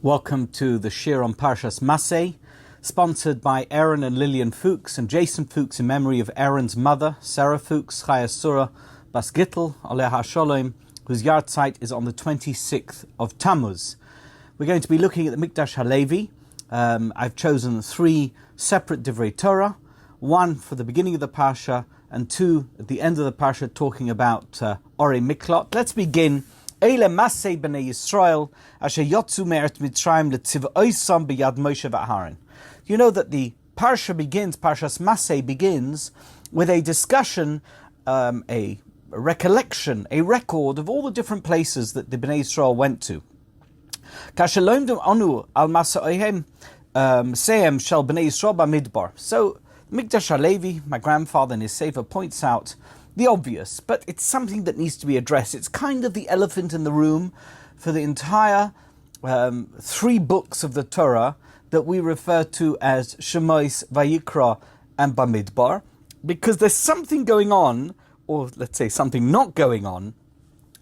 Welcome to the Shir on Parshat Massei, sponsored by Aaron and Lillian Fuchs and Jason Fuchs in memory of Aaron's mother, Sarah Fuchs, Chaya Surah Bas Gittel, Aleha Sholem, whose yahrzeit is on the 26th of Tammuz. We're going to be looking at the Mikdash Halevi. I've chosen 3 separate Divrei Torah, 1 for the beginning of the Parsha and 2 at the end of the Parsha talking about Ore Miklot. Let's begin. Eile Massei b'nei Yisrael asher yotzu me'eret Mitzrayim letziv'oisam b'yad Moshe v'Aaron. You know that the Parsha begins, Parshat Massei begins with a discussion, a recollection, a record of all the different places that the Bnei Yisrael went to. Kasher loimdum anu al masa'ohem sehem shel Bnei Yisrael b'midbar. So Mikdash Halevi, my grandfather in his sefer, points out the obvious, but it's something that needs to be addressed. It's kind of the elephant in the room for the entire 3 books of the Torah that we refer to as Shemois, Vayikra, and Bamidbar, because there's something going on, or let's say something not going on,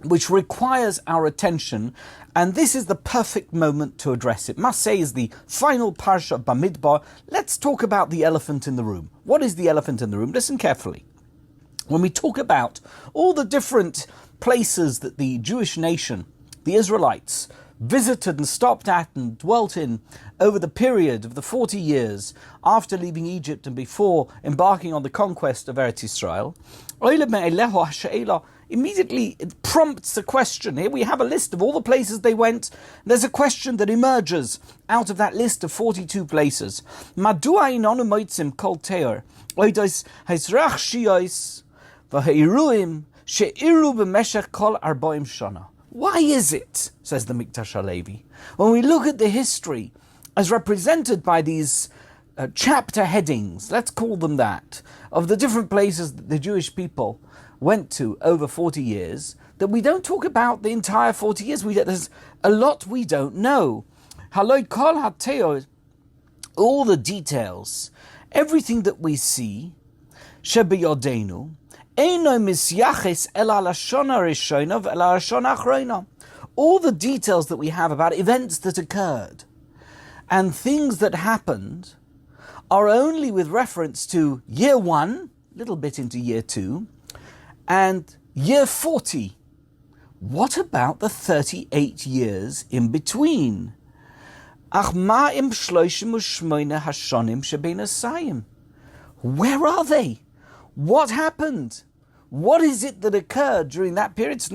which requires our attention, and this is the perfect moment to address it. Massei is the final parsha of Bamidbar. Let's talk about the elephant in the room. What is the elephant in the room? Listen carefully. When we talk about all the different places that the Jewish nation, the Israelites, visited and stopped at and dwelt in over the period of the 40 years after leaving Egypt and before embarking on the conquest of Eretz Yisrael, immediately it prompts a question. Here we have a list of all the places they went. There's a question that emerges out of that list of 42 places. Why is it, says the Mikdash Halevi, when we look at the history as represented by these chapter headings, let's call them that, of the different places that the Jewish people went to over 40 years, that we don't talk about the entire 40 years. There's a lot we don't know. All the details, everything that we see, shebiyodenu, all the details that we have about events that occurred and things that happened are only with reference to year 1, a little bit into year 2, and year 40. What about the 38 years in between? Where are they? What happened? What is it that occurred during that period? It's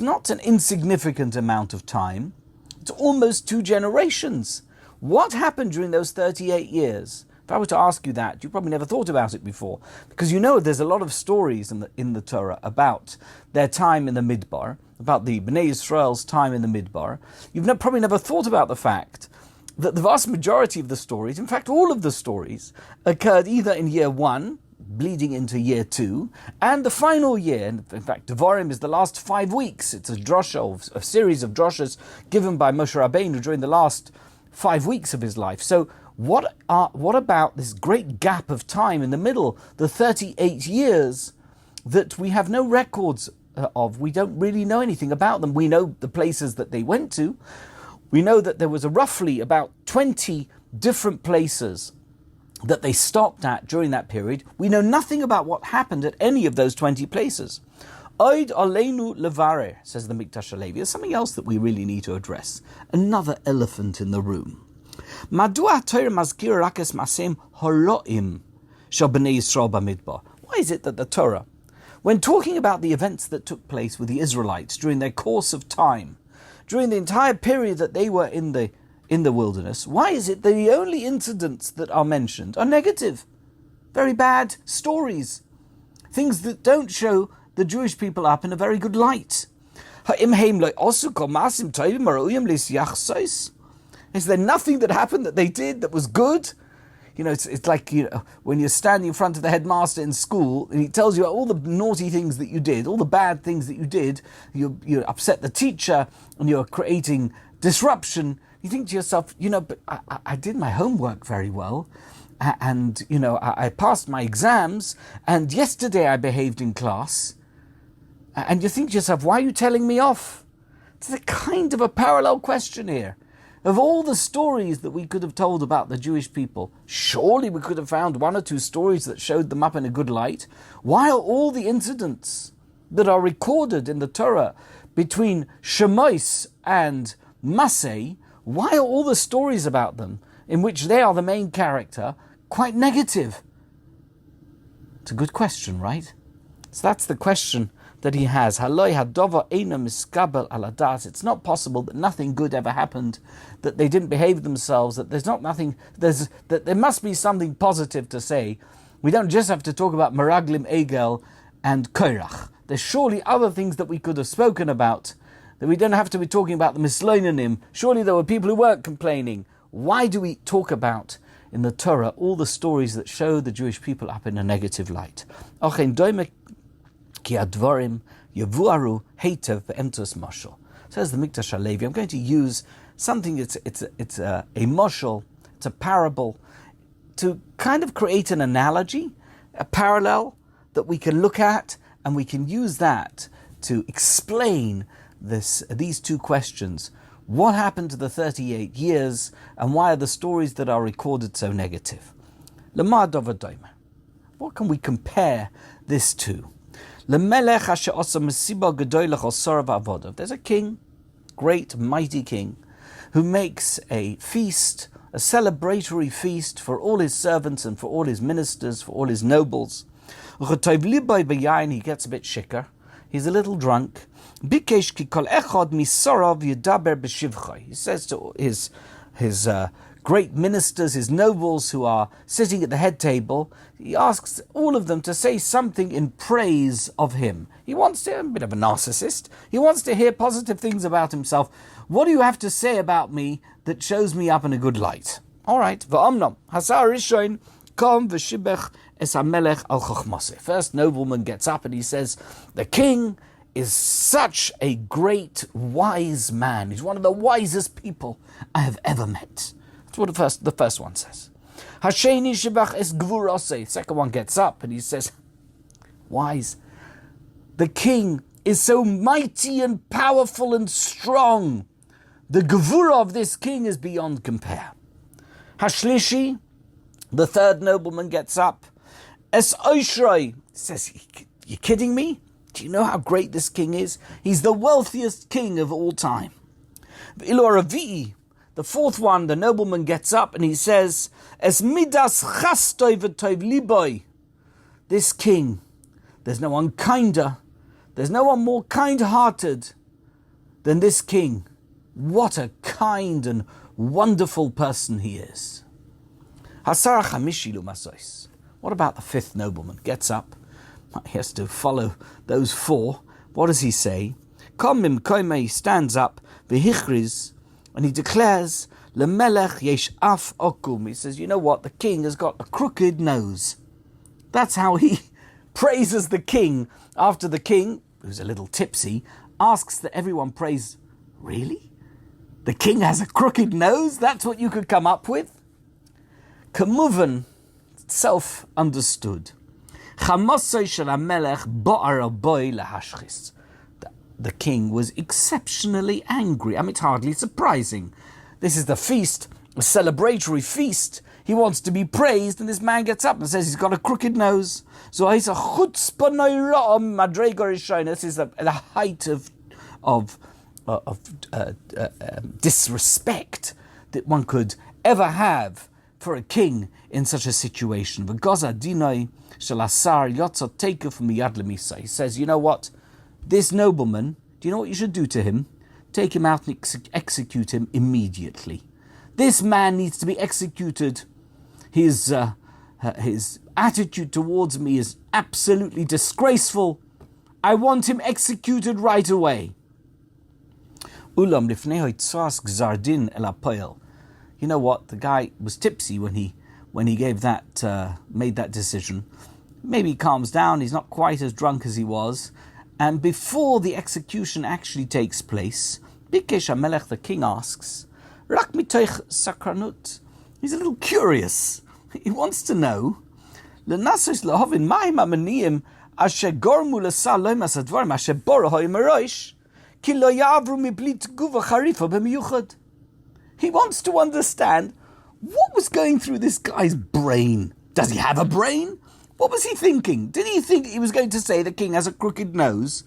not an insignificant amount of time. It's almost 2 generations. What happened during those 38 years? If I were to ask you that, you probably never thought about it before, because you know there's a lot of stories in the Torah about their time in the Midbar, about the Bnei Yisrael's time in the Midbar. You've probably never thought about the fact that the vast majority of the stories, in fact all of the stories, occurred either in year 1, bleeding into year 2, and the final year. In fact, Devarim is the last 5 weeks. It's a drosha, a series of droshas given by Moshe Rabbeinu during the last 5 weeks of his life. So what about this great gap of time in the middle, the 38 years that we have no records of? We don't really know anything about them. We know the places that they went to. We know that there was roughly about 20 different places that they stopped at during that period. We know nothing about what happened at any of those 20 places. Oid aleinu levarer, says the Mikdash Halevi. There's something else that we really need to address. Another elephant in the room. Madua Torah mazkir rakes masem horoim shel bnei Yisrael b'midbar. Why is it that the Torah, when talking about the events that took place with the Israelites during their course of time, during the entire period that they were in the wilderness, why is it that the only incidents that are mentioned are negative, very bad stories, things that don't show the Jewish people up in a very good light? Is there nothing that happened that they did that was good? It's like, when you're standing in front of the headmaster in school and he tells you all the naughty things that you did, all the bad things that you did, you upset the teacher and you're creating disruption. You think to yourself, but I did my homework very well, and I passed my exams, and yesterday I behaved in class, and you think to yourself, why are you telling me off? It's a kind of a parallel question here. Of all the stories that we could have told about the Jewish people, surely we could have found one or two stories that showed them up in a good light. Why are all the incidents that are recorded in the Torah between Shemos and Massei, why are all the stories about them, in which they are the main character, quite negative? It's a good question, right? So that's the question that he has. It's not possible that nothing good ever happened, that they didn't behave themselves, that that there must be something positive to say. We don't just have to talk about Meraglim, Egel, and Korach. There's surely other things that we could have spoken about, that we don't have to be talking about the Misloinanim. Surely there were people who weren't complaining. Why do we talk about in the Torah all the stories that show the Jewish people up in a negative light? Says the Mikdash Halevi. I'm going to use something. It's a moshel, it's a parable, to kind of create an analogy, a parallel that we can look at, and we can use that to explain these two questions. What happened to the 38 years, and why are the stories that are recorded so negative? What can we compare this to? There's a king, great, mighty king, who makes a feast, a celebratory feast for all his servants and for all his ministers, for all his nobles. He gets a bit shicker. He's a little drunk. He says to his great ministers, his nobles who are sitting at the head table, he asks all of them to say something in praise of him. He wants to, a bit of a narcissist, he wants to hear positive things about himself. What do you have to say about me that shows me up in a good light? All right. First nobleman gets up and he says, the king is such a great, wise man. He's one of the wisest people I have ever met. That's what the first one says. The second one gets up and he says, wise. The king is so mighty and powerful and strong. The gevura of this king is beyond compare. Hashlishi, the third nobleman, gets up. Es Oishroi says, you kidding me? Do you know how great this king is? He's the wealthiest king of all time. V'ilo Ravi'i, the fourth one, the nobleman gets up and he says, Es midas chastoi v'toiv liboi. This king, there's no one kinder, there's no one more kind-hearted than this king. What a kind and wonderful person he is. Hasara chamishi lumasois. What about the fifth nobleman? Gets up. He has to follow those four. What does he say? Komim koimei, stands up, v'hichriz, and he declares, Lemelech yesh af okum. He says, you know what? The king has got a crooked nose. That's how he praises the king after the king, who's a little tipsy, asks that everyone praise. Really? The king has a crooked nose? That's what you could come up with? Kamuvan, self-understood. The king was exceptionally angry. I mean, it's hardly surprising. This is the feast, a celebratory feast. He wants to be praised, and this man gets up and says he's got a crooked nose. So he's a chutzpah noirah madrega rishona. This is the height of disrespect that one could ever have for a king in such a situation. He says, you know what? This nobleman, do you know what you should do to him? Take him out and execute him immediately. This man needs to be executed. His attitude towards me is absolutely disgraceful. I want him executed right away. You know what? The guy was tipsy when he gave that made that decision. Maybe he calms down. He's not quite as drunk as he was. And before the execution actually takes place, Bikesh HaMelech, the king, asks, Rak mitoich sakranut. He's a little curious. He wants to know, Lenasos lehovin ma'im ha'maniyim asher gormu l'sa loim hasadvarim asher borohoi meroish ki lo ya'avru mibli tguva charifa b'miyuchad. He wants to understand what was going through this guy's brain. Does he have a brain? What was he thinking? Did he think he was going to say the king has a crooked nose?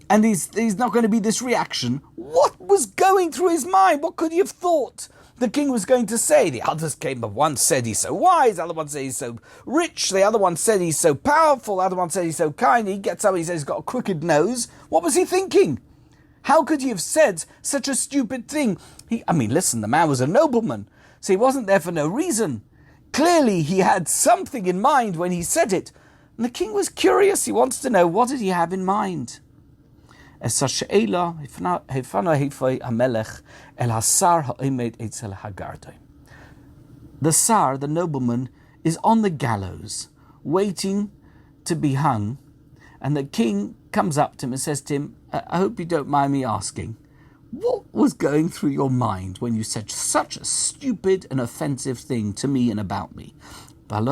And he's not going to be this reaction? What was going through his mind? What could he have thought the king was going to say? The others came up. One said he's so wise. The other one said he's so rich. The other one said he's so powerful. The other one said he's so kind. He gets up and he says he's got a crooked nose. What was he thinking? How could he have said such a stupid thing? Listen, the man was a nobleman, so he wasn't there for no reason. Clearly, he had something in mind when he said it. And the king was curious. He wants to know, what did he have in mind? The Sar, the nobleman, is on the gallows, waiting to be hung. And the king comes up to him and says to him, I hope you don't mind me asking, what was going through your mind when you said such a stupid and offensive thing to me and about me? And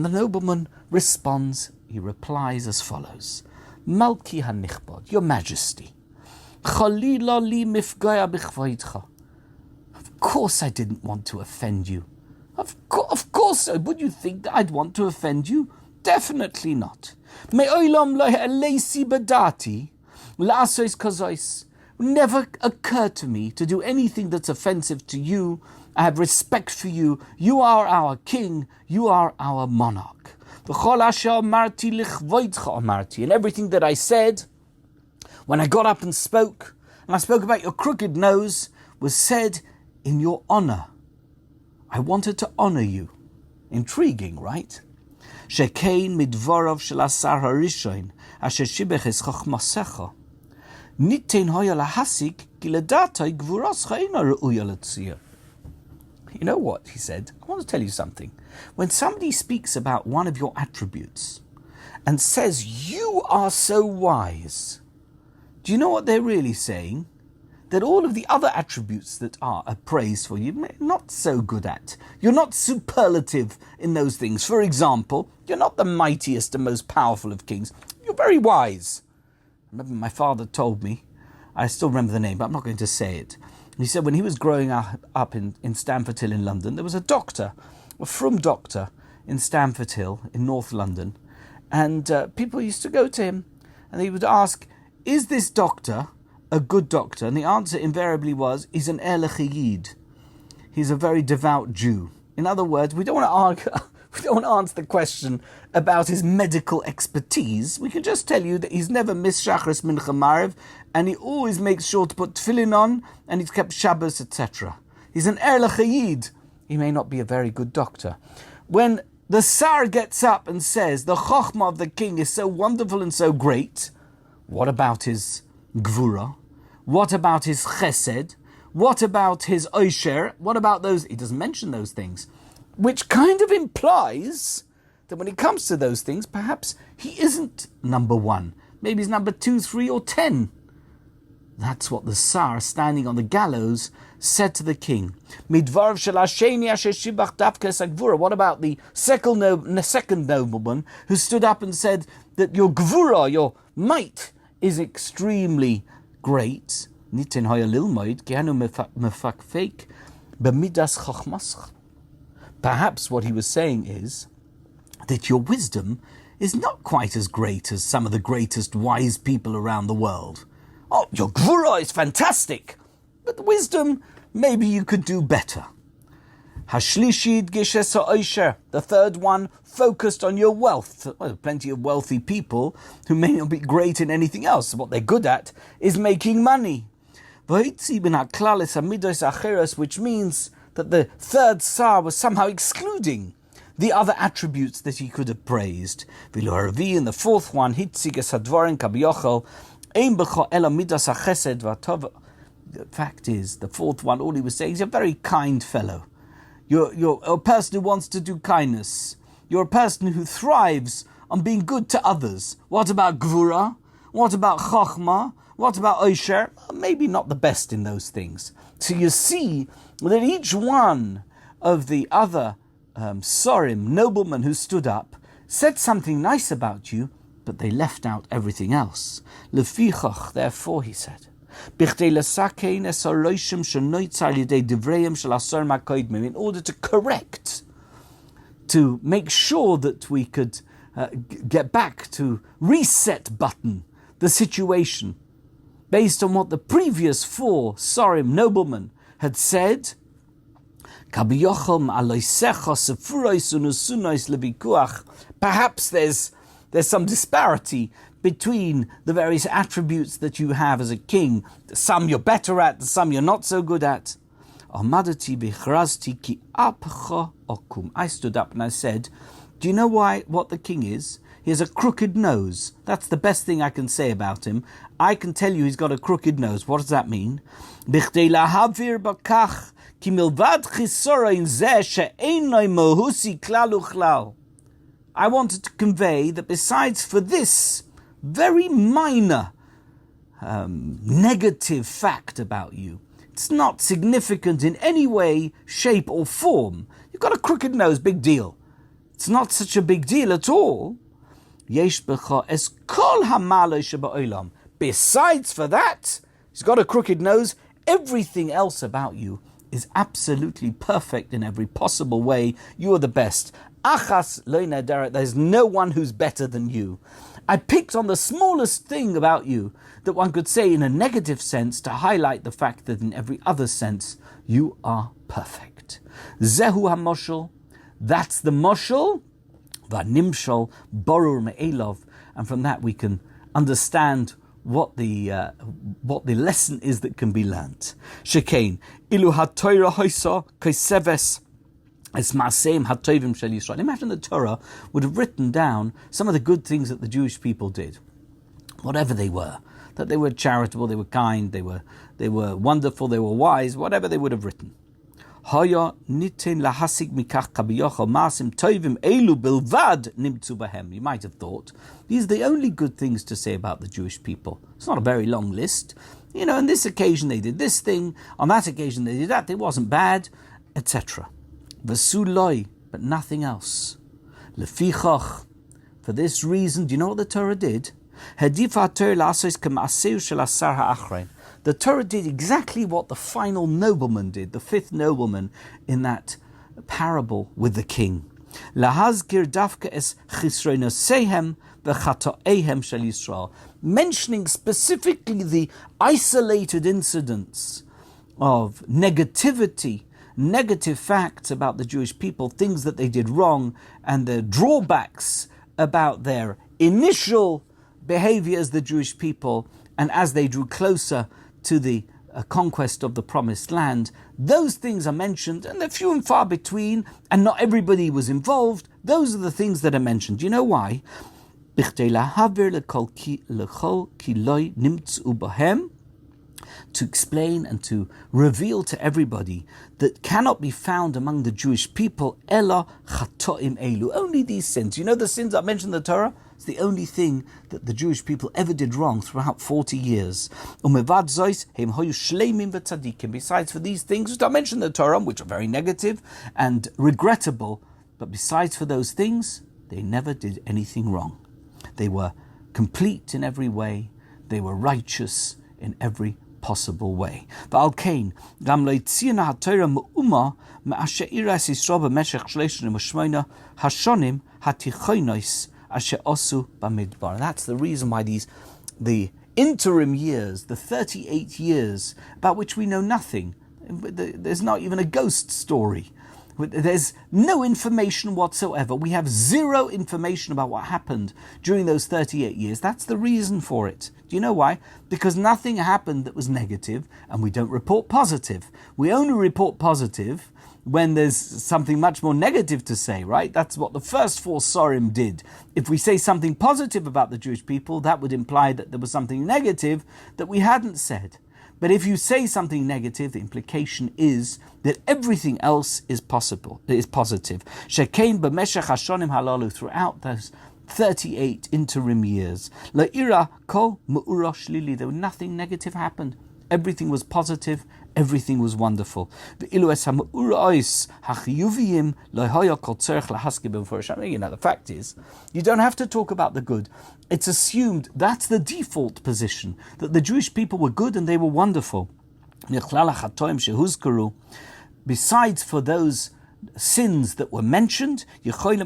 the nobleman responds, he replies as follows. Malki hanichbod, your majesty. Of course I didn't want to offend you. Of course, would you think that I'd want to offend you? Definitely not. Never occurred to me to do anything that's offensive to you. I have respect for you. You are our king. You are our monarch. And everything that I said, when I got up and I spoke about your crooked nose, was said in your honor. I wanted to honor you. Intriguing, right? Shekein midvorov shel asar harishon asher shibech es chochmasecha nitein hoya lahasik ki ledatay gvuroscha eina reuya letziyah. You know what he said? I want to tell you something. When somebody speaks about one of your attributes and says, you are so wise, do you know what they're really saying? That all of the other attributes that are praised for you, you're not so good at. You're not superlative in those things. For example, you're not the mightiest and most powerful of kings. You're very wise. I remember my father told me, I still remember the name, but I'm not going to say it. He said when he was growing up in Stamford Hill in London, there was a doctor, a frum doctor in Stamford Hill in North London. And people used to go to him and he would ask, is this doctor a good doctor? And the answer invariably was, he's an erlich yid. He's a very devout Jew. In other words, we don't want to argue, we don't want to answer the question about his medical expertise. We can just tell you that he's never missed Shachris Mincha Maariv, and he always makes sure to put tefillin on, and he's kept Shabbos, etc. He's an erlich yid. He may not be a very good doctor. When the Sar gets up and says, the chokhmah of the king is so wonderful and so great, what about his gvura? What about his chesed? What about his oisher? What about those? He doesn't mention those things, which kind of implies that when it comes to those things, perhaps he isn't number one. Maybe he's number 2, 3, or 10. That's what the Sar, standing on the gallows, said to the king. What about the second nobleman who stood up and said that your gvura, your might, is extremely great? Perhaps what he was saying is that your wisdom is not quite as great as some of the greatest wise people around the world. Oh, your gvura is fantastic, but the wisdom, maybe you could do better. Hashlishid geshesa oisher, the third one, focused on your wealth. Well, plenty of wealthy people who may not be great in anything else. What they're good at is making money. Which means that the third Sar was somehow excluding the other attributes that he could have praised. And the fourth one, the fact is, the fourth one, all he was saying is, you're a very kind fellow. You're a person who wants to do kindness. You're a person who thrives on being good to others. What about gvura? What about chokhmah? What about oisher? Maybe not the best in those things. So you see that each one of the other sorim, noblemen who stood up, said something nice about you, but they left out everything else. Lefichach, therefore, he said, In order to correct, to make sure that we could get back to reset button the situation based on what the previous 4 Sorim noblemen had said. Perhaps there's some disparity between the various attributes that you have as a king. Some you're better at, some you're not so good at. I stood up and I said, do you know what the king is? He has a crooked nose. That's the best thing I can say about him. I can tell you he's got a crooked nose. What does that mean? I wanted to convey that besides for this very minor negative fact about you, it's not significant in any way, shape or form. You've got a crooked nose, big deal. It's not such a big deal at all. Besides for that, he's got a crooked nose. Everything else about you is absolutely perfect in every possible way. You are the best. Achas lo nederet. There's no one who's better than you. I picked on the smallest thing about you that one could say in a negative sense to highlight the fact that in every other sense you are perfect. Zehu hamoshel. That's the moshel. Vanimshol borur me'elov. And from that we can understand what the lesson is that can be learnt. Shekain ilu haTorah hoisa kaiseves es maaseim hatovim shel Yisrael. Imagine the Torah would have written down some of the good things that the Jewish people did, whatever they were. That they were charitable, they were kind, they were wonderful, they were wise, whatever they would have written. You might have thought, these are the only good things to say about the Jewish people. It's not a very long list. On this occasion they did this thing, on that occasion they did that, it wasn't bad, etc. V'suloi, but nothing else. Lefichach, for this reason, do you know what the Torah did? The Torah did exactly what the final nobleman did, the 5th nobleman in that parable with the king. Mentioning specifically the isolated incidents of negativity, negative facts about the Jewish people, things that they did wrong, and the drawbacks about their initial behavior as the Jewish people, and as they drew closer to the conquest of the promised land. Those things are mentioned, and they're few and far between, and not everybody was involved. Those are the things that are mentioned. Do you know why? To explain and to reveal to everybody that cannot be found among the Jewish people ela chatoim elu. Only these sins. You know the sins that mentioned in the Torah? It's the only thing that the Jewish people ever did wrong throughout 40 years. Besides for these things which I mentioned in the Torah, which are very negative and regrettable, but besides for those things, they never did anything wrong. They were complete in every way. They were righteous in every possible way. V'alkein gam lo tziyana haTorah me'uma me'asher iras Yisrael b'meshech 38 hashonim hatichonos asher osu b'midbar. That's the reason why the interim years, the 38 years about which we know nothing. There's not even a ghost story. There's no information whatsoever. We have zero information about what happened during those 38 years. That's the reason for it. Do you know why? Because nothing happened that was negative, and we don't report positive. We only report positive when there's something much more negative to say, right? That's what the first 4 Sorim did. If we say something positive about the Jewish people, that would imply that there was something negative that we hadn't said. But if you say something negative, the implication is that everything else is positive. Shekain b'meshech hashonim halalu, throughout those 38 interim years. La'ira kol mu'ura shlili, there was nothing negative happened. Everything was positive. everything was wonderful. You know, the fact is, you don't have to talk about the good. It's assumed that's the default position, that the Jewish people were good and they were wonderful. Besides for those sins that were mentioned, besides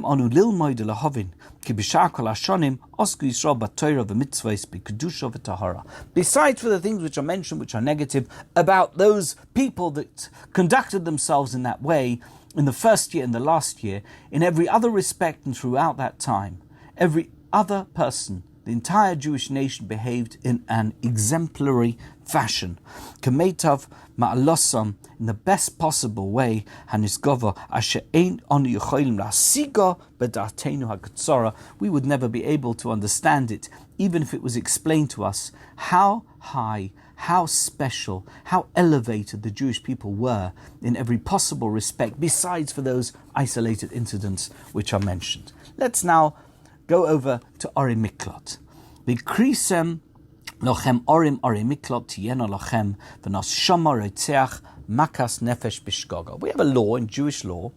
for the things which are mentioned, which are negative, about those people that conducted themselves in that way in the first year and the last year, in every other respect and throughout that time, every other person, the entire Jewish nation behaved in an exemplary fashion. Kemetav ma'alosam, in the best possible way, hanisgova asher ein onu yocholim lasiga b'darteinu hakatzara. We would never be able to understand it, even if it was explained to us how high, how special, how elevated the Jewish people were in every possible respect, besides for those isolated incidents which are mentioned. Let's now go over to Ori Miklot. V'krisem lochem orim ori miklot tiyena lochem v'nos shama retzeach makas nefesh bishgoga. We have a law in Jewish law,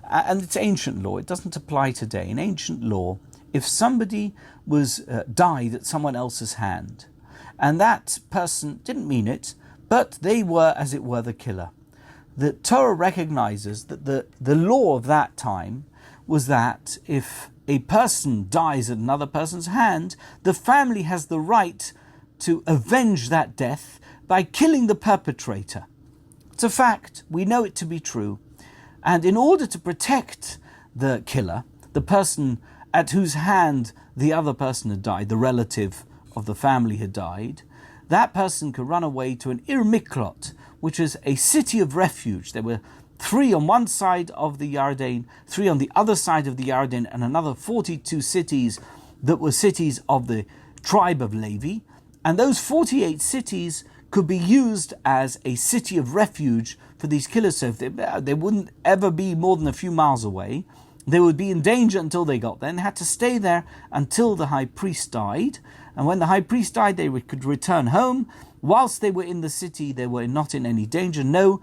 and it's ancient law. It doesn't apply today. In ancient law, if somebody was died at someone else's hand, and that person didn't mean it, but they were, as it were, the killer, the Torah recognizes that the law of that time was that if a person dies at another person's hand, the family has the right to avenge that death by killing the perpetrator. It's a fact. We know it to be true. And in order to protect the killer, the person at whose hand the other person had died, the relative of the family had died, that person could run away to an Ir Miklot, which is a city of refuge. There were 3 on one side of the Yarden, 3 on the other side of the Yarden, and another 42 cities that were cities of the tribe of Levi. And those 48 cities could be used as a city of refuge for these killers. So if they wouldn't ever be more than a few miles away. They would be in danger until they got there, and they had to stay there until the high priest died. And when the high priest died, they could return home. Whilst they were in the city, they were not in any danger. No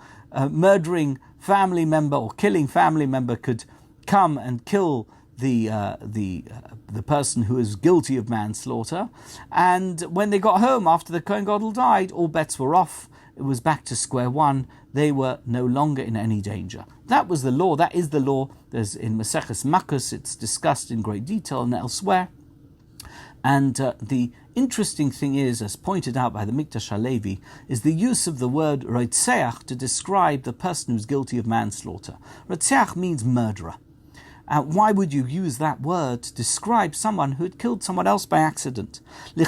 murdering family member or killing family member could come and kill the person who is guilty of manslaughter. And when they got home after the Kohen Gadol died, all bets were off. It was back to square one. They were no longer in any danger. That was the law. That is the law. There's in Maseches Makos, it's discussed in great detail and elsewhere. And the interesting thing is, as pointed out by the Mikdash Halevi, is the use of the word Reitzeach to describe the person who's guilty of manslaughter. Reitzeach means murderer. Why would you use that word to describe someone who had killed someone else by accident? We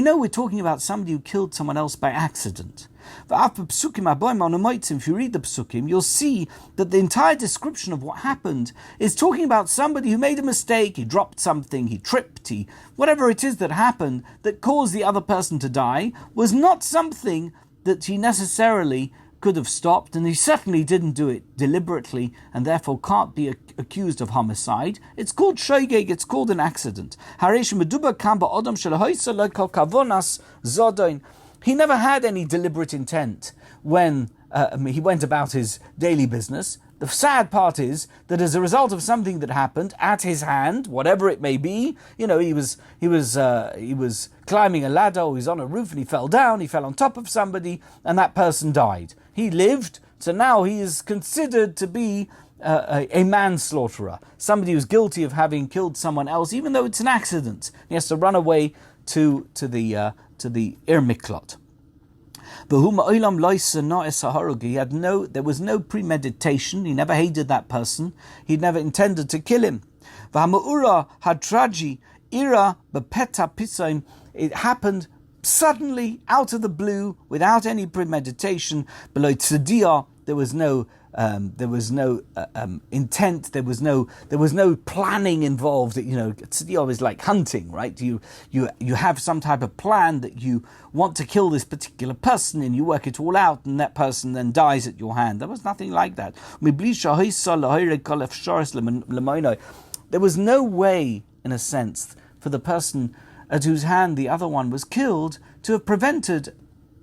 know we're talking about somebody who killed someone else by accident. If you read the psukim, you'll see that the entire description of what happened is talking about somebody who made a mistake, he dropped something, he tripped, whatever it is that happened that caused the other person to die was not something that he necessarily could have stopped, and he certainly didn't do it deliberately and therefore can't be accused of homicide. It's called shoigeg, it's called an accident. He never had any deliberate intent when he went about his daily business. The sad part is that as a result of something that happened at his hand, whatever it may be, he was climbing a ladder, or he was on a roof and he fell down, he fell on top of somebody, and that person died. He lived, so now he is considered to be a manslaughterer, somebody who's guilty of having killed someone else, even though it's an accident. He has to run away to the Ir Miklot. There was no premeditation. He never hated that person. He never intended to kill him. It happened suddenly, out of the blue, without any premeditation. Below tzedia, there was no intent. There was no planning involved. Tzedia is like hunting, right? You have some type of plan that you want to kill this particular person, and you work it all out, and that person then dies at your hand. There was nothing like that. There was no way in a sense, for the person at whose hand the other one was killed to have prevented,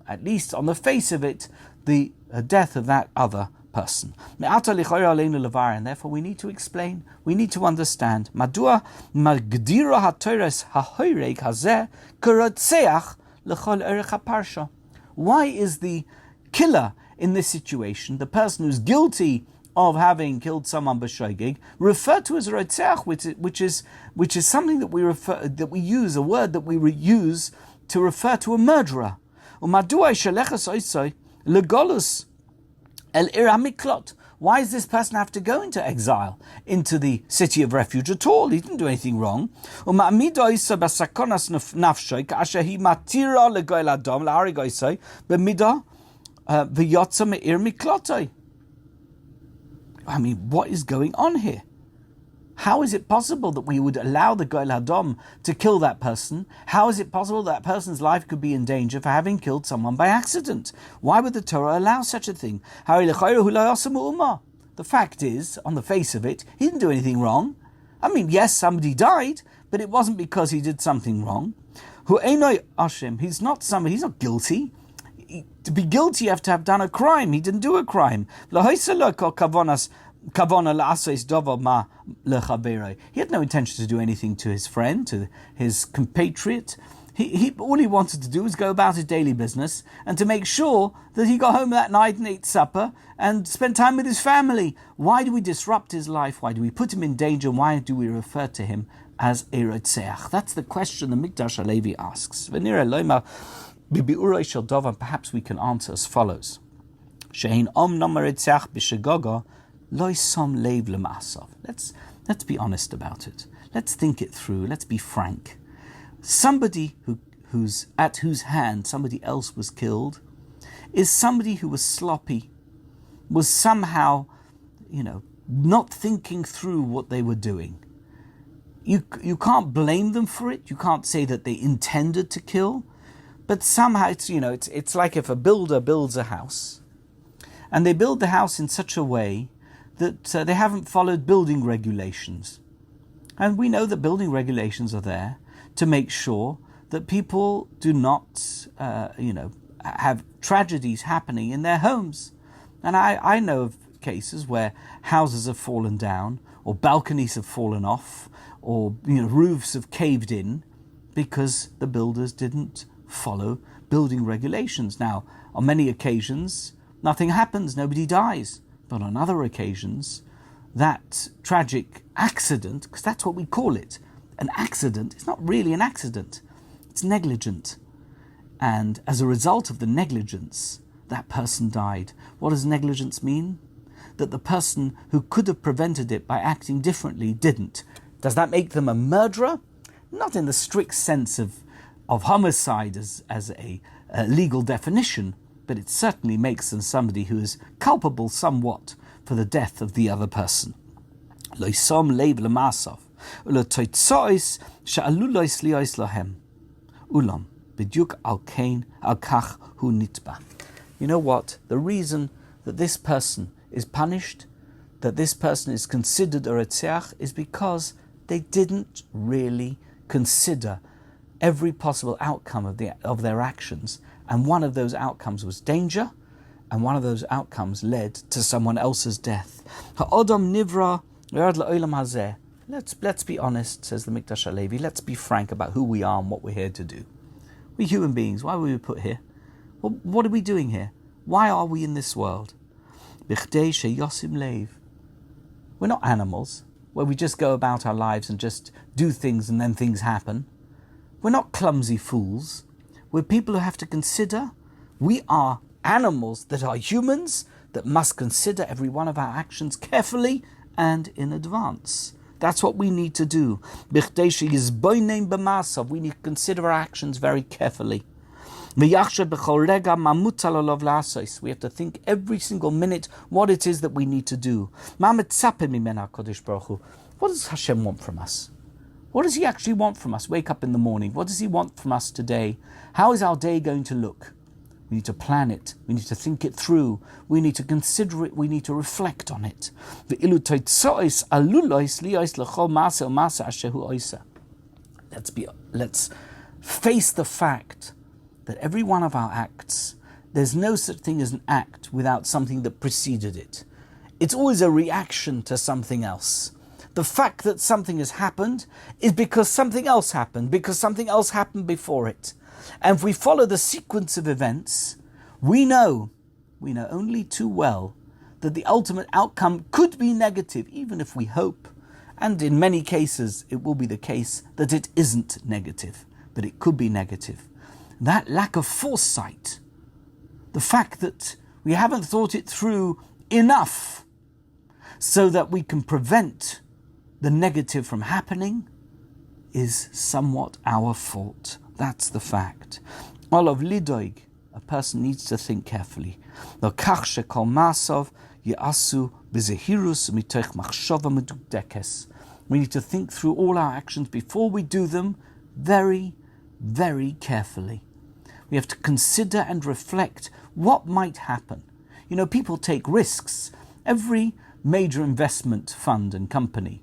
at least on the face of it, the death of that other person. And therefore we need to explain, we need to understand. Madua magdira hatoras hahoireg hazeh karatseach lechol erech haparsha. Why is the killer in this situation, the person who's guilty of having killed someone b'shoigig, referred to as a rotzeach, which is something that we use, a word that we use to refer to a murderer. Umadua shalechas oisoi legolus el ir hamiklot. Why does this person have to go into exile, into the city of refuge at all? He didn't do anything wrong. Uma'amido oisoi basakonas nafshoi ka'asher hi matira legoel adom la'arig oisoi b'midah v'yotza me'ir miklotoi. I mean, what is going on here? How is it possible that we would allow the Goel Hadom to kill that person? How is it possible that person's life could be in danger for having killed someone by accident? Why would the Torah allow such a thing? The fact is, on the face of it, he didn't do anything wrong. I mean, yes, somebody died, but it wasn't because he did something wrong. He's not guilty. To be guilty, you have to have done a crime. He didn't do a crime. He had no intention to do anything to his friend, to his compatriot. All he wanted to do was go about his daily business and to make sure that he got home that night and ate supper and spent time with his family. Why do we disrupt his life? Why do we put him in danger? Why do we refer to him as a rotzeach? That's the question the Mikdash Halevi asks. Perhaps we can answer as follows. Let's be honest about it. Let's think it through. Let's be frank. Somebody who's at whose hand somebody else was killed is somebody who was sloppy, was somehow, not thinking through what they were doing. You can't blame them for it. You can't say that they intended to kill. But somehow it's like if a builder builds a house and they build the house in such a way that they haven't followed building regulations. And we know that building regulations are there to make sure that people do not, have tragedies happening in their homes. And I know of cases where houses have fallen down or balconies have fallen off or roofs have caved in because the builders didn't follow building regulations. Now, on many occasions, nothing happens, nobody dies. But on other occasions, that tragic accident, because that's what we call it, an accident, it's not really an accident, it's negligent. And as a result of the negligence, that person died. What does negligence mean? That the person who could have prevented it by acting differently didn't. Does that make them a murderer? Not in the strict sense of homicide as a legal definition, but it certainly makes them somebody who is culpable somewhat for the death of the other person. You know what? The reason that this person is punished, that this person is considered a retzeach, is because they didn't really consider every possible outcome of their actions, and one of those outcomes was danger, and one of those outcomes led to someone else's death. Ha'odam nivra yard la'olam hazeh. Let's be honest, says the Mikdash Halevi. Let's be frank about who we are and what we're here to do. We're human beings. Why were we put here? What are we doing here? Why are we in this world? Bichdei sheyosim leiv. We're not animals where we just go about our lives and just do things and then things happen. We're not clumsy fools. We're people who have to consider. We are animals that are humans that must consider every one of our actions carefully and in advance. That's what we need to do. We need to consider our actions very carefully. We have to think every single minute what it is that we need to do. What does Hashem want from us? What does He actually want from us? Wake up in the morning. What does He want from us today? How is our day going to look? We need to plan it. We need to think it through. We need to consider it. We need to reflect on it. Let's face the fact that every one of our acts, there's no such thing as an act without something that preceded it. It's always a reaction to something else. The fact that something has happened is because something else happened, because something else happened before it. And if we follow the sequence of events, we know only too well that the ultimate outcome could be negative, even if we hope. And in many cases, it will be the case that it isn't negative, but it could be negative. That lack of foresight, the fact that we haven't thought it through enough so that we can prevent the negative from happening, is somewhat our fault. That's the fact. Olav lidoig, a person needs to think carefully. We need to think through all our actions before we do them very, very carefully. We have to consider and reflect what might happen. People take risks. Every major investment fund and company,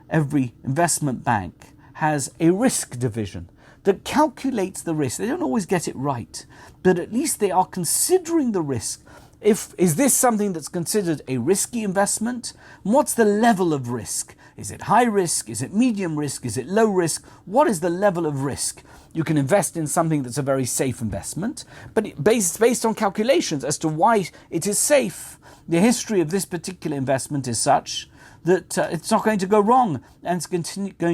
every investment bank has a risk division that calculates the risk. They don't always get it right, but at least they are considering the risk. Is this something that's considered a risky investment? What's the level of risk? Is it high risk? Is it medium risk? Is it low risk? What is the level of risk? You can invest in something that's a very safe investment, but based on calculations as to why it is safe. The history of this particular investment is such that it's not going to go wrong, and it's going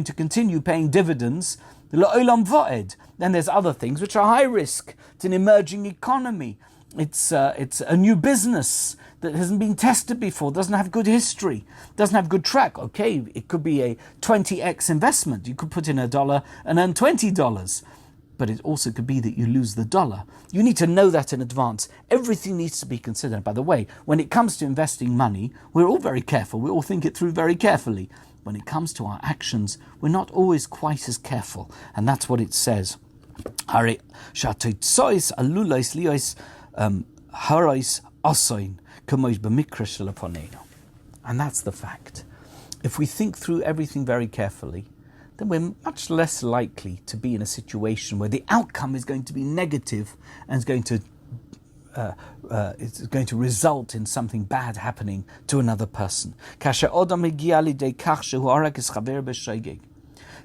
to continue paying dividends. Then there's other things which are high risk. It's an emerging economy. It's a new business that hasn't been tested before, doesn't have good history, doesn't have good track. Okay, it could be a 20x investment. You could put in $1 and earn $20. But it also could be that you lose the dollar. You need to know that in advance. Everything needs to be considered. By the way, when it comes to investing money, we're all very careful. We all think it through very carefully. When it comes to our actions, we're not always quite as careful. And that's what it says. And that's the fact. If we think through everything very carefully, then we're much less likely to be in a situation where the outcome is going to be negative and is going to result in something bad happening to another person.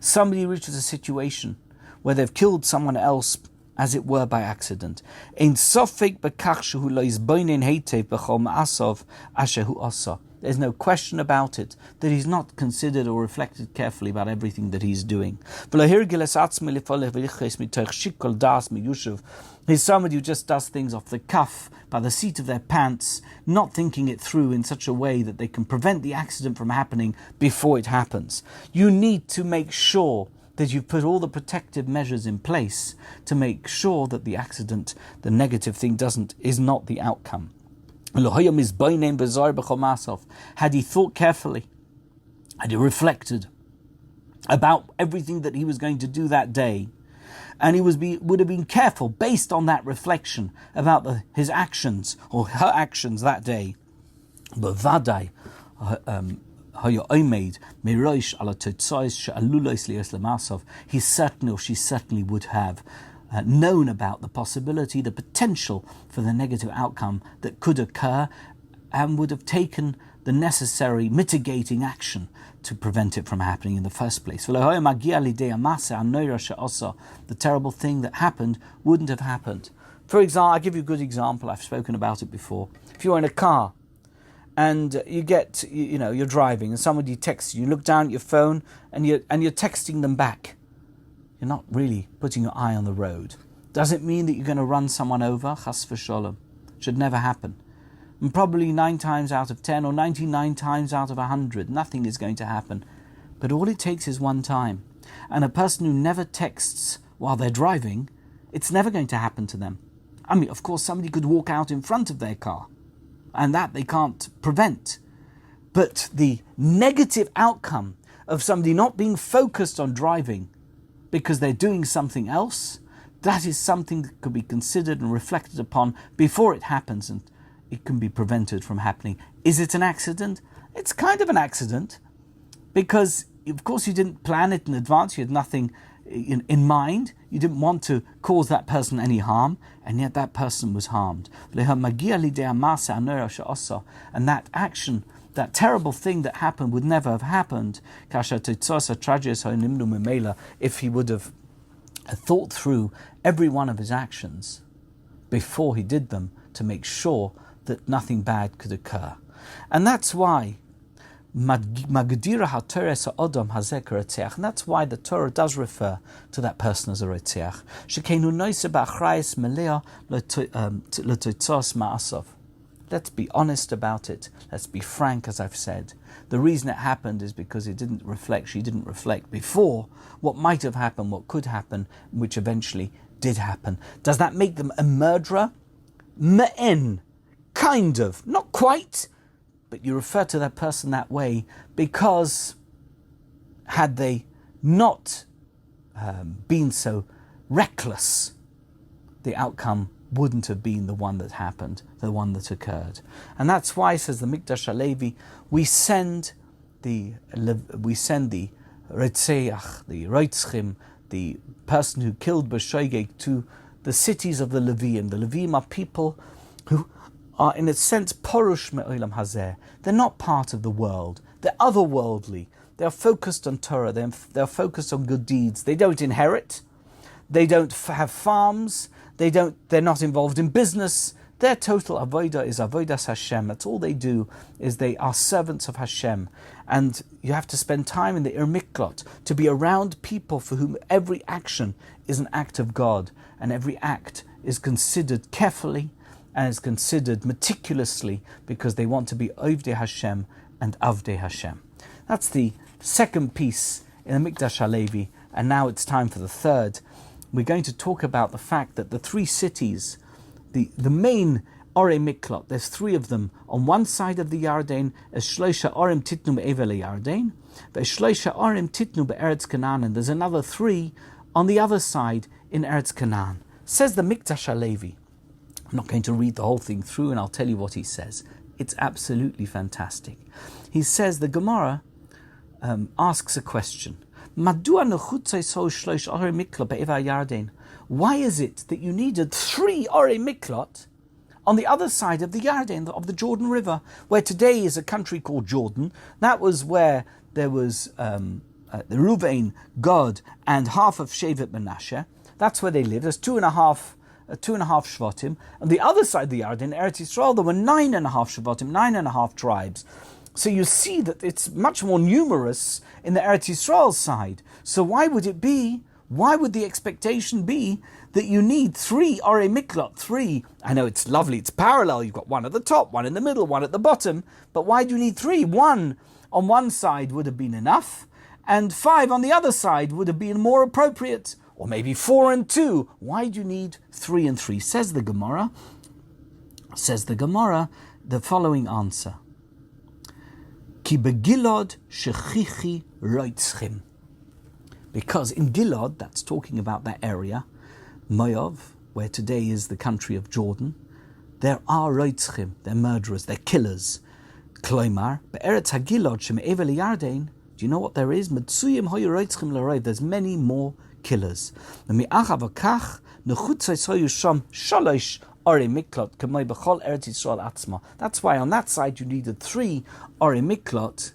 Somebody reaches a situation where they've killed someone else, as it were, by accident. There's no question about it that he's not considered or reflected carefully about everything that he's doing. He's somebody who just does things off the cuff, by the seat of their pants, not thinking it through in such a way that they can prevent the accident from happening before it happens. You need to make sure that you've put all the protective measures in place to make sure that the accident, the negative thing, is not the outcome. Had he thought carefully, had he reflected about everything that he was going to do that day, and he would have been careful based on that reflection about his actions or her actions that day, but vadai, he certainly or she certainly would have known about the possibility, the potential for the negative outcome that could occur, and would have taken the necessary mitigating action to prevent it from happening in the first place. The terrible thing that happened wouldn't have happened. For example, I'll give you a good example. I've spoken about it before. If you're in a car and you're driving and somebody texts you, look down at your phone and you're texting them back. You're not really putting your eye on the road. Does it mean that you're going to run someone over? Chas v'sholom. Should never happen. And probably 9 times out of 10 or 99 times out of 100, nothing is going to happen. But all it takes is one time. And a person who never texts while they're driving, it's never going to happen to them. I mean, of course, somebody could walk out in front of their car, and that they can't prevent. But the negative outcome of somebody not being focused on driving because they're doing something else, that is something that could be considered and reflected upon before it happens, and it can be prevented from happening. Is it an accident? It's kind of an accident, because of course you didn't plan it in advance. You had nothing in mind. You didn't want to cause that person any harm, and yet that person was harmed. And that action, that terrible thing that happened, would never have happened if he would have thought through every one of his actions before he did them to make sure that nothing bad could occur. And that's why and that's why the Torah does refer to that person as a Retziach. Let's be honest about it. Let's be frank, as I've said. The reason it happened is because she didn't reflect before what might have happened, what could happen, which eventually did happen. Does that make them a murderer? Me'en. Kind of. Not quite. But you refer to that person that way because had they not been so reckless, the outcome wouldn't have been the one that happened, the one that occurred. And that's why, says the Mikdash Halevi, we send the Retzeach, the Reitzchim, the person who killed B'Shoigeg, to the cities of the Leviim. The Leviim are people who are, in a sense, porush me'olam hazeh. They're not part of the world. They're otherworldly. They're focused on Torah. They're focused on good deeds. They don't inherit. They don't have farms. They're not involved in business. Their total avodah is avodas Hashem. That's all they do, is they are servants of Hashem. And you have to spend time in the Ir Miklot to be around people for whom every action is an act of God, and every act is considered carefully and is considered meticulously because they want to be Ovdei Hashem and Avdei Hashem. That's the second piece in the Mikdash Halevi, and now it's time for the third. We're going to talk about the fact that the three cities, the main Orei Miklot, there's three of them. On one side of the Yarden, as Shloisha Orim Titnu Be'evel Yarden, Shloisha Orim Titnu Be'eretz Canaan, and there's another three on the other side in Eretz Canaan. Says the Mikdash Halevi. I'm not going to read the whole thing through, and I'll tell you what he says. It's absolutely fantastic. He says the Gemara asks a question. Why is it that you needed three Orei Miklot on the other side of the Yarden, of the Jordan River, where today is a country called Jordan? That was where there was the Ruvain, Gad, and half of Shevet Menashe. That's where they lived. There's two and a half Shvatim. On the other side of the Yarden, Eretz Yisrael, there were 9.5 Shvatim, 9.5 tribes. So you see that it's much more numerous in the Eretz Yisrael side. So why would the expectation be that you need three Orei Miklot, three? I know it's lovely, it's parallel, you've got one at the top, one in the middle, one at the bottom, but why do you need three? One on one side would have been enough, and 5 on the other side would have been more appropriate, or maybe 4 and 2. Why do you need 3 and 3? Says the Gemara, the following answer. Ki begilad shechichi roitzchim. Because in Gilad, that's talking about that area, Moav, where today is the country of Jordan, there are roitzchim, they're murderers, they're killers. Kloimar, be'eretz hagilad sheme'evel yarden, do you know what there is? Metzuyim hoyu roitzchim l'roiv, there's many more killers. Me'ach avakach, nechutzais hoyu sham shalosh Orei Miklot, k'may b'chol Eretz Yisrael atzma. That's why on that side you needed 3 Orei Miklot,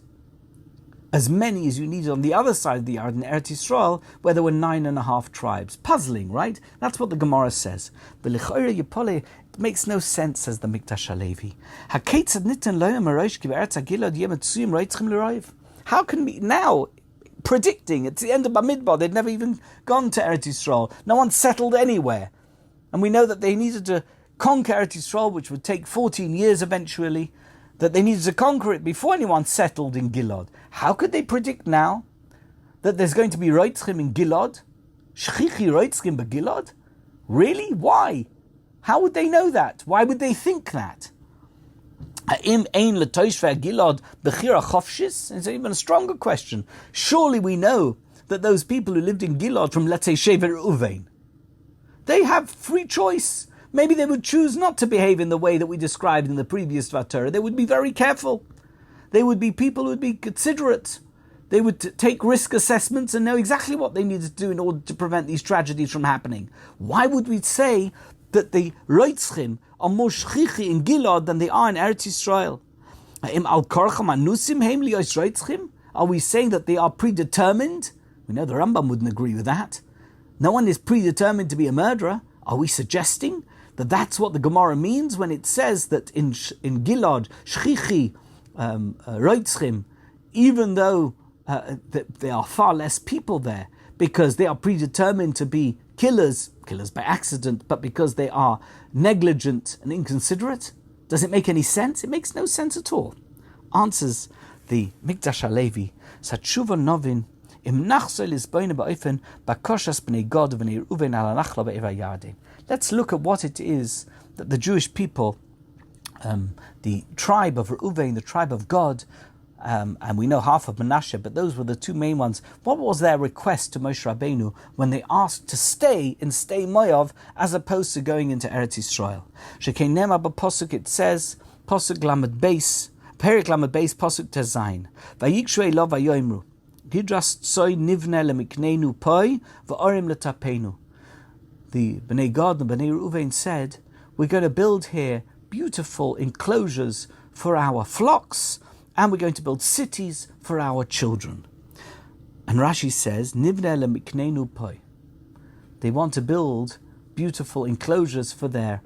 as many as you needed on the other side of the Yarden, Eretz Yisrael, where there were 9.5 tribes. Puzzling, right? That's what the Gemara says. It makes no sense, says the Mikdash Halevi. How can we now, predicting it's the end of Bamidbar, they'd never even gone to Eretz Yisrael, no one settled anywhere, and we know that they needed to conquer Eretz Yisrael, which would take 14 years eventually, that they needed to conquer it before anyone settled in Gilad. How could they predict now that there's going to be Reitzchim in Gilad? Shchichi Reitzchim beGilad? Really? Why? How would they know that? Why would they think that? Ha'im ein letoshvei Gilad bechira chofshis? It's even a stronger question. Surely we know that those people who lived in Gilad from, let's say, Shevet Ruvain, they have free choice. Maybe they would choose not to behave in the way that we described in the previous Vatorah. They would be very careful. They would be people who would be considerate. They would take risk assessments and know exactly what they needed to do in order to prevent these tragedies from happening. Why would we say that the Reitzchim are more shchichi in Gilad than they are in Eretz Yisrael? Are we saying that they are predetermined? We know the Rambam wouldn't agree with that. No one is predetermined to be a murderer. Are we suggesting that that's what the Gemara means when it says that in Gilad, shchichi, Reitzchim, even though there are far less people there, because they are predetermined to be killers by accident, but because they are negligent and inconsiderate? Does it make any sense? It makes no sense at all. Answers the Mikdash Halevi, Satshuva Novin, Im Nachsel is Boine Ba'ofen, Bakoshas B'nei God V'nei Reuven Ala Nachla Ba'eva Yarden. Let's look at what it is that the Jewish people, the tribe of Reuven, the tribe of God, and we know half of Menashe, but those were the two main ones. What was their request to Moshe Rabbeinu when they asked to stay in Stay Moav as opposed to going into Eretz Yisrael? Shekei Nema b'Posuk, it says, Posuk Lamed Beis, Perik Lamed Beis, Posuk Tezayin, Vayikshu Elo Vayoimru, Gidras Tsoy Nivne Lemikneinu Poi, Va'orim Letapenu. The Bnei Gad and Bnei Reuven said, we're going to build here beautiful enclosures for our flocks, and we're going to build cities for our children. And Rashi says, Nivne lemikneinu poi. They want to build beautiful enclosures for their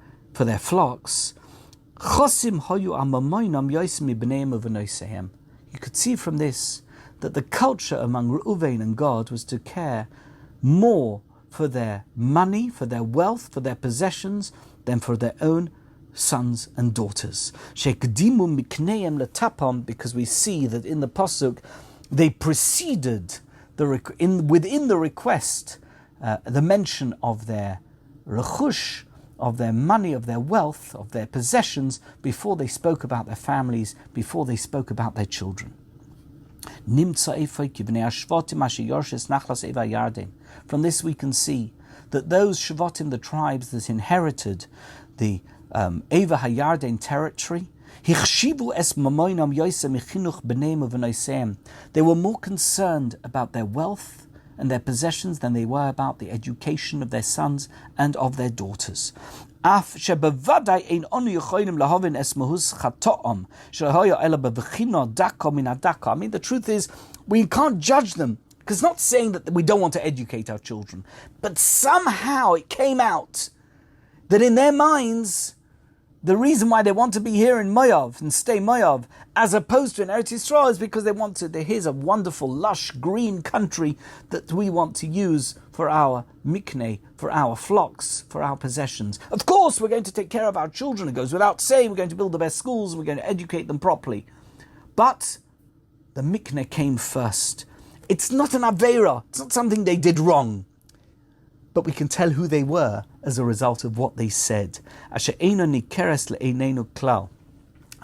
flocks. Chosim hoyu amamoinam yosim ibneim uvenosehem. You could see from this that the culture among Reuven and God was to care more for their money, for their wealth, for their possessions, than for their own sons and daughters. Shekdimu mikneim letapam, because we see that in the pasuk they preceded within the request the mention of their refuge, of their money, of their wealth, of their possessions, before they spoke about their families, before they spoke about their children. From this we can see that those Shvatim, the tribes that inherited the Eva Hayarden territory, they were more concerned about their wealth and their possessions than they were about the education of their sons and of their daughters. I mean, the truth is, we can't judge them, because it's not saying that we don't want to educate our children, but somehow it came out that in their minds, the reason why they want to be here in Moav and stay Moav, as opposed to in Eretz Yisrael, is because they want to. Here's a wonderful, lush, green country that we want to use for our mikneh, for our flocks, for our possessions. Of course, we're going to take care of our children. It goes without saying. We're going to build the best schools. We're going to educate them properly. But the mikneh came first. It's not an aveira. It's not something they did wrong. But we can tell who they were as a result of what they said. And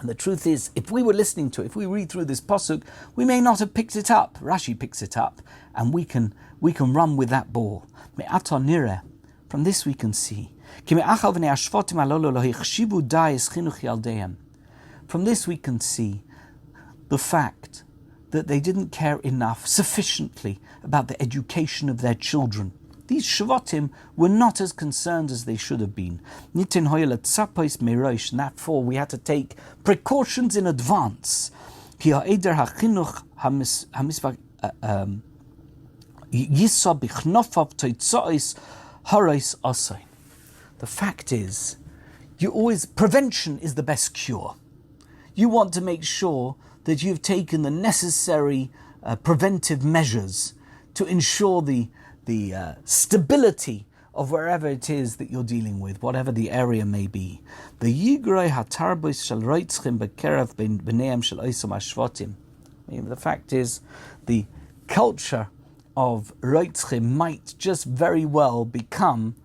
the truth is, if we were listening to it, if we read through this pasuk, we may not have picked it up. Rashi picks it up, and we can run with that ball. From this we can see. From this we can see the fact that they didn't care enough, sufficiently, about the education of their children. These Shvatim were not as concerned as they should have been. And therefore we had to take precautions in advance. The fact is, prevention is the best cure. You want to make sure that you've taken the necessary preventive measures to ensure the stability of wherever it is that you're dealing with, whatever the area may be. The fact is, the culture of Reitzchim might just very well become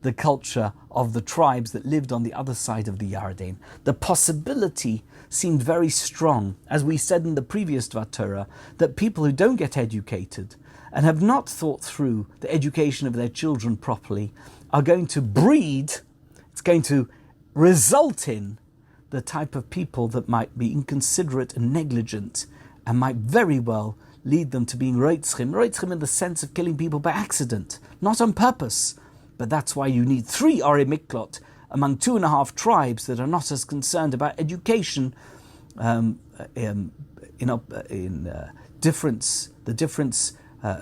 the culture of the tribes that lived on the other side of the Yarden. The possibility seemed very strong, as we said in the previous Dvar Torah, that people who don't get educated and have not thought through the education of their children properly are going to breed, it's going to result in the type of people that might be inconsiderate and negligent and might very well lead them to being roitzchim in the sense of killing people by accident, not on purpose. But that's why you need 3 Ori Miklot among 2.5 tribes that are not as concerned about education, the difference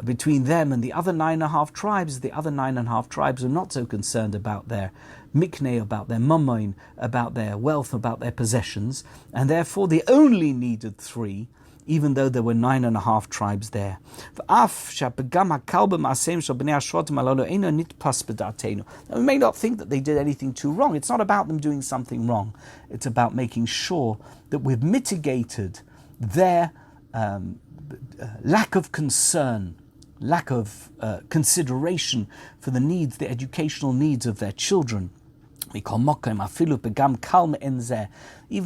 between them and the other 9.5 tribes. The other 9.5 tribes are not so concerned about their mikneh, about their mammon, about their wealth, about their possessions, and therefore they only needed 3, even though there were 9.5 tribes there. Now, we may not think that they did anything too wrong. It's not about them doing something wrong. It's about making sure that we've mitigated their lack of concern, lack of consideration for the needs, the educational needs of their children. Even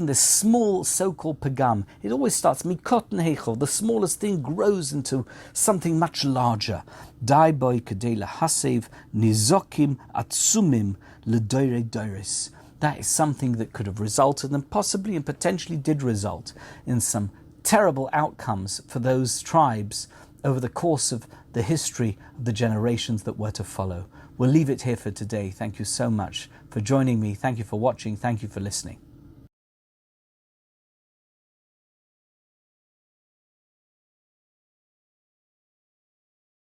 the small so-called pagam, it always starts mikot nehechol. The smallest thing grows into something much larger. Dai boy kedei lehasev nizokim atsumim ledoire doris. That is something that could have resulted, and possibly and potentially did result, in some terrible outcomes for those tribes over the course of the history of the generations that were to follow. We'll leave it here for today. Thank you so much for joining me. Thank you for watching. Thank you for listening.